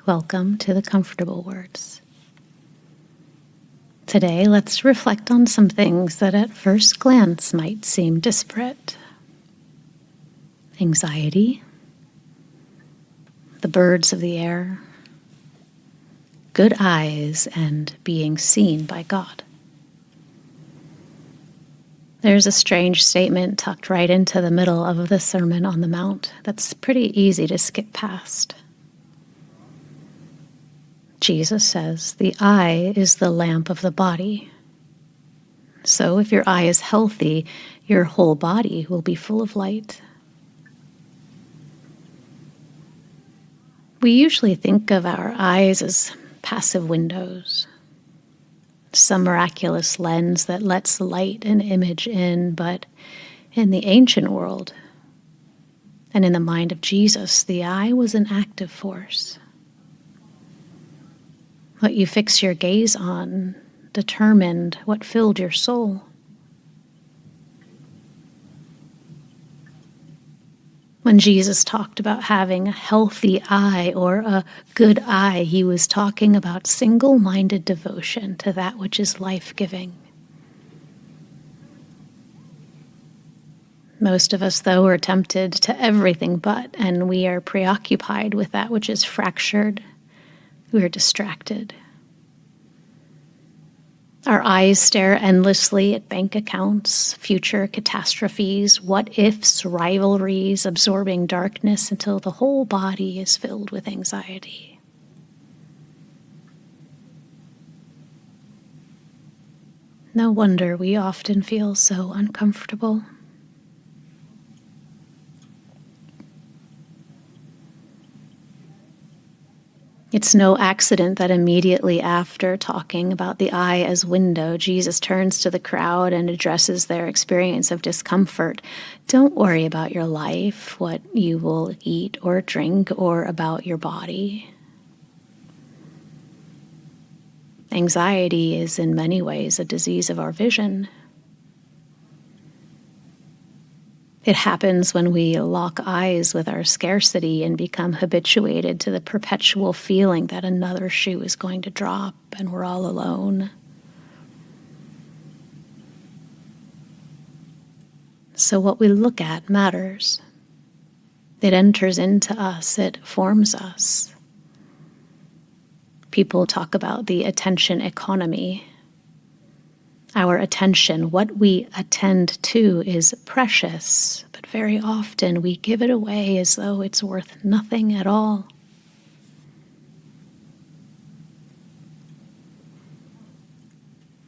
Welcome to the Comfortable Words. Today, let's reflect on some things that at first glance might seem disparate. Anxiety, the birds of the air, good eyes, and being seen by God. There's a strange statement tucked right into the middle of the Sermon on the Mount that's pretty easy to skip past. Jesus says, the eye is the lamp of the body. So if your eye is healthy, your whole body will be full of light. We usually think of our eyes as passive windows, some miraculous lens that lets light and image in, but in the ancient world and in the mind of Jesus, the eye was an active force. What you fix your gaze on determined what filled your soul. When Jesus talked about having a healthy eye or a good eye, he was talking about single-minded devotion to that which is life-giving. Most of us, though, are tempted to everything but, and we are preoccupied with that which is fractured. We are distracted. Our eyes stare endlessly at bank accounts, future catastrophes, what-ifs, rivalries, absorbing darkness until the whole body is filled with anxiety. No wonder we often feel so uncomfortable. It's no accident that immediately after talking about the eye as window, Jesus turns to the crowd and addresses their experience of discomfort. Don't worry about your life, what you will eat or drink, or about your body. Anxiety is in many ways a disease of our vision. It happens when we lock eyes with our scarcity and become habituated to the perpetual feeling that another shoe is going to drop and we're all alone. So what we look at matters. It enters into us, it forms us. People talk about the attention economy. Our attention, what we attend to, is precious, but very often we give it away as though it's worth nothing at all.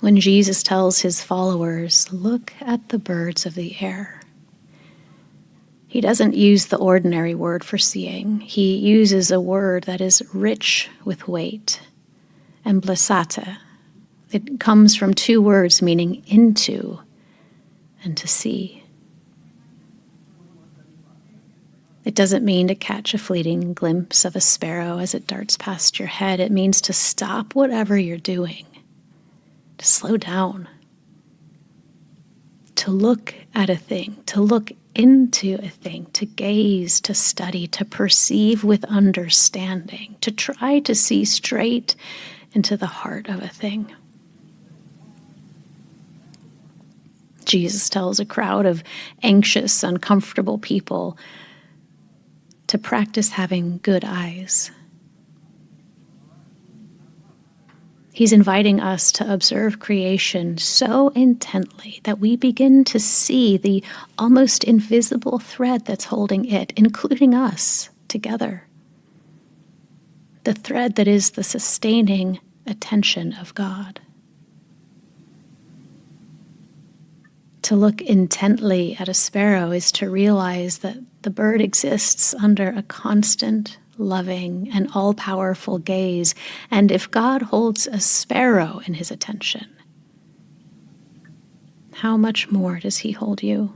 When Jesus tells his followers, look at the birds of the air, he doesn't use the ordinary word for seeing. He uses a word that is rich with weight, emblepō. It comes from two words meaning into and to see. It doesn't mean to catch a fleeting glimpse of a sparrow as it darts past your head. It means to stop whatever you're doing, to slow down, to look at a thing, to look into a thing, to gaze, to study, to perceive with understanding, to try to see straight into the heart of a thing. Jesus tells a crowd of anxious, uncomfortable people to practice having good eyes. He's inviting us to observe creation so intently that we begin to see the almost invisible thread that's holding it, including us, together. The thread that is the sustaining attention of God. To look intently at a sparrow is to realize that the bird exists under a constant, loving, and all-powerful gaze. And if God holds a sparrow in his attention, how much more does he hold you?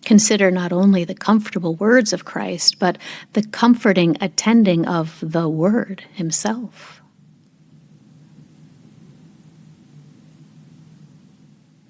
Consider not only the comfortable words of Christ, but the comforting attending of the Word himself.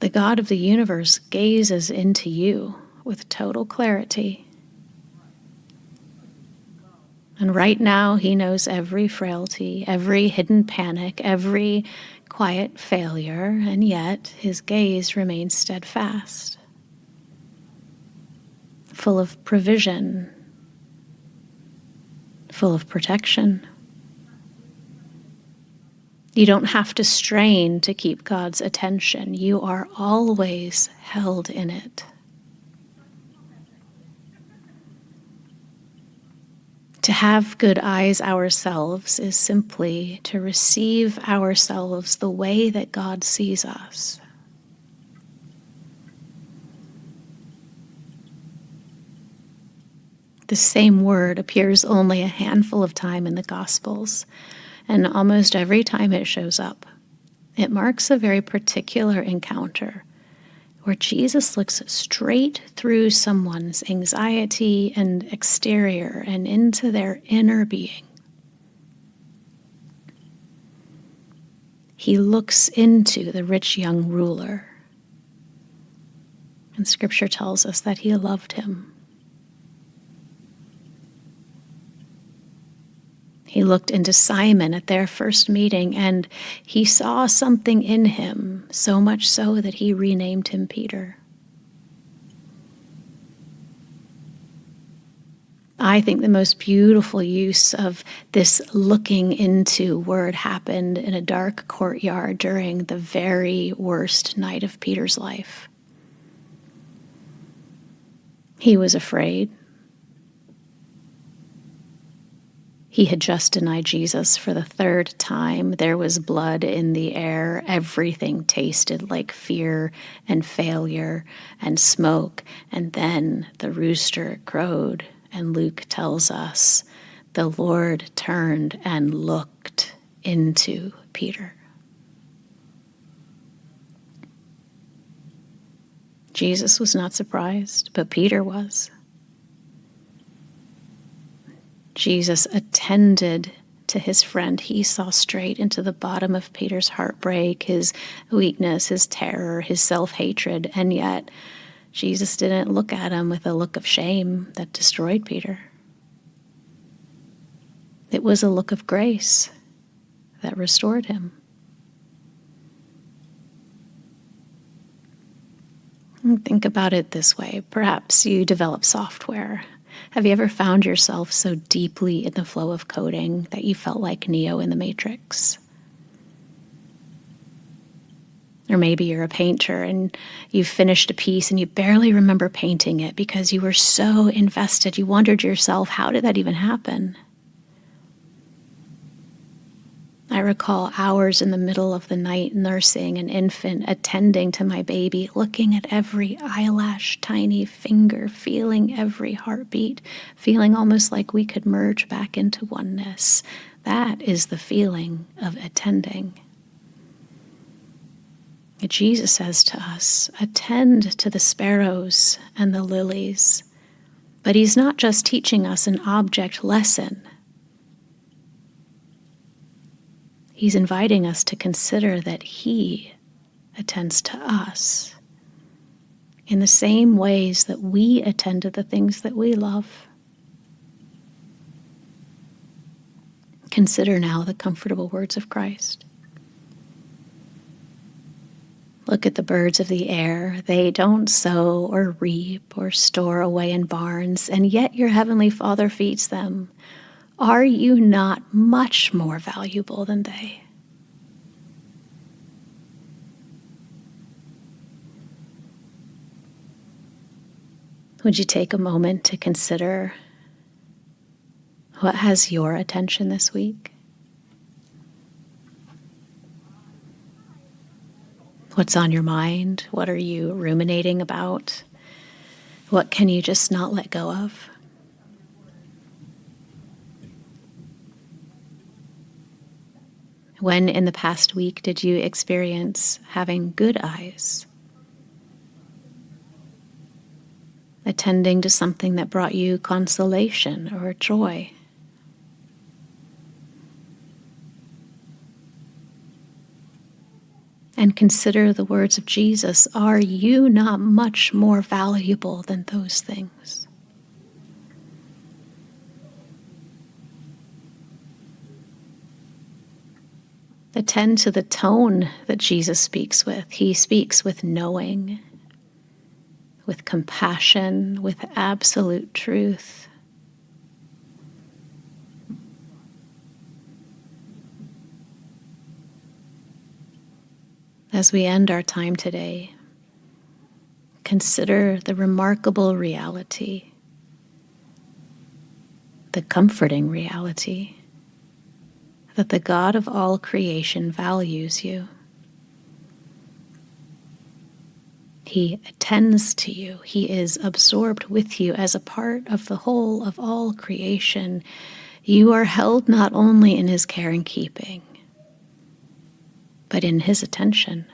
The God of the universe gazes into you with total clarity. And right now, he knows every frailty, every hidden panic, every quiet failure, and yet his gaze remains steadfast, full of provision, full of protection. You don't have to strain to keep God's attention. You are always held in it. To have good eyes ourselves is simply to receive ourselves the way that God sees us. The same word appears only a handful of times in the Gospels, and almost every time it shows up, it marks a very particular encounter where Jesus looks straight through someone's anxiety and exterior and into their inner being. He looks into the rich young ruler, and Scripture tells us that he loved him. He looked into Simon at their first meeting, and he saw something in him, so much so that he renamed him Peter. I think the most beautiful use of this looking into word happened in a dark courtyard during the very worst night of Peter's life. He was afraid. He had just denied Jesus for the third time. There was blood in the air. Everything tasted like fear and failure and smoke. And then the rooster crowed, and Luke tells us the Lord turned and looked into Peter. Jesus was not surprised, but Peter was. Jesus attended to his friend. He saw straight into the bottom of Peter's heartbreak, his weakness, his terror, his self-hatred, and yet Jesus didn't look at him with a look of shame that destroyed Peter. It was a look of grace that restored him. Think about it this way. Perhaps you develop software. Have you ever found yourself so deeply in the flow of coding that you felt like Neo in the Matrix? Or maybe you're a painter and you've finished a piece and you barely remember painting it because you were so invested. You wondered yourself, how did that even happen? I recall hours in the middle of the night nursing an infant, attending to my baby, looking at every eyelash, tiny finger, feeling every heartbeat, feeling almost like we could merge back into oneness. That is the feeling of attending. Jesus says to us, attend to the sparrows and the lilies. But he's not just teaching us an object lesson. He's inviting us to consider that he attends to us in the same ways that we attend to the things that we love. Consider now the comfortable words of Christ. Look at the birds of the air. They don't sow or reap or store away in barns, and yet your heavenly Father feeds them. Are you not much more valuable than they? Would you take a moment to consider what has your attention this week? What's on your mind? What are you ruminating about? What can you just not let go of? When in the past week did you experience having good eyes? Attending to something that brought you consolation or joy? And consider the words of Jesus. Are you not much more valuable than those things? Attend to the tone that Jesus speaks with. He speaks with knowing, with compassion, with absolute truth. As we end our time today, consider the remarkable reality, the comforting reality, that the God of all creation values you. He attends to you. He is absorbed with you as a part of the whole of all creation. You are held not only in his care and keeping, but in his attention.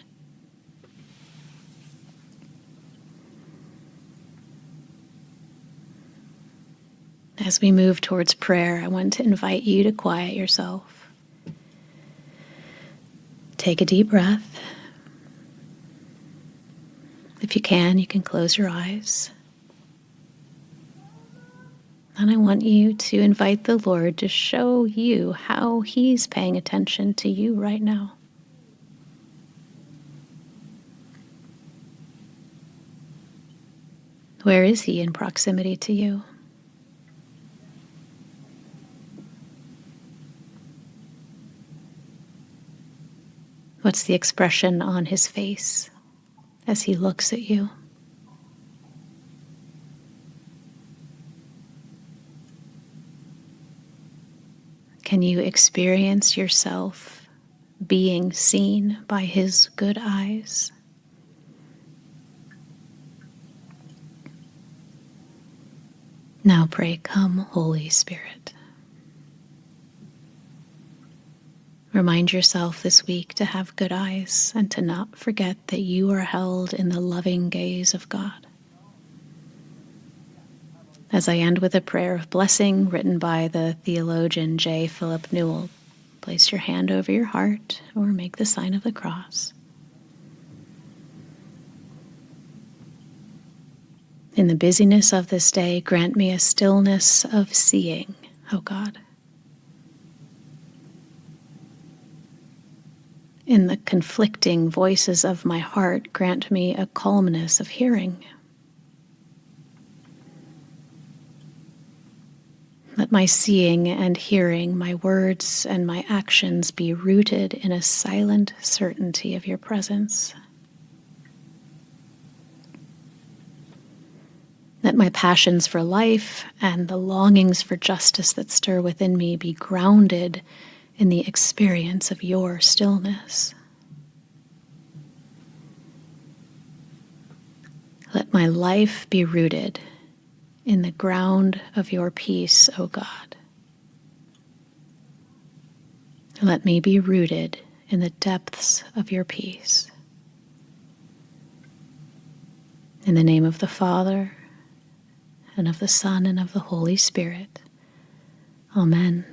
As we move towards prayer, I want to invite you to quiet yourself. Take a deep breath. If you can close your eyes. And I want you to invite the Lord to show you how he's paying attention to you right now. Where is he in proximity to you? What's the expression on his face as he looks at you? Can you experience yourself being seen by his good eyes? Now pray, "Come, Holy Spirit." Remind yourself this week to have good eyes and to not forget that you are held in the loving gaze of God. As I end with a prayer of blessing written by the theologian J. Philip Newell, place your hand over your heart or make the sign of the cross. In the busyness of this day, grant me a stillness of seeing, O God. In the conflicting voices of my heart, grant me a calmness of hearing. Let my seeing and hearing, my words and my actions be rooted in a silent certainty of your presence. Let my passions for life and the longings for justice that stir within me be grounded in the experience of your stillness. Let my life be rooted in the ground of your peace, O God. Let me be rooted in the depths of your peace. In the name of the Father, and of the Son, and of the Holy Spirit. Amen.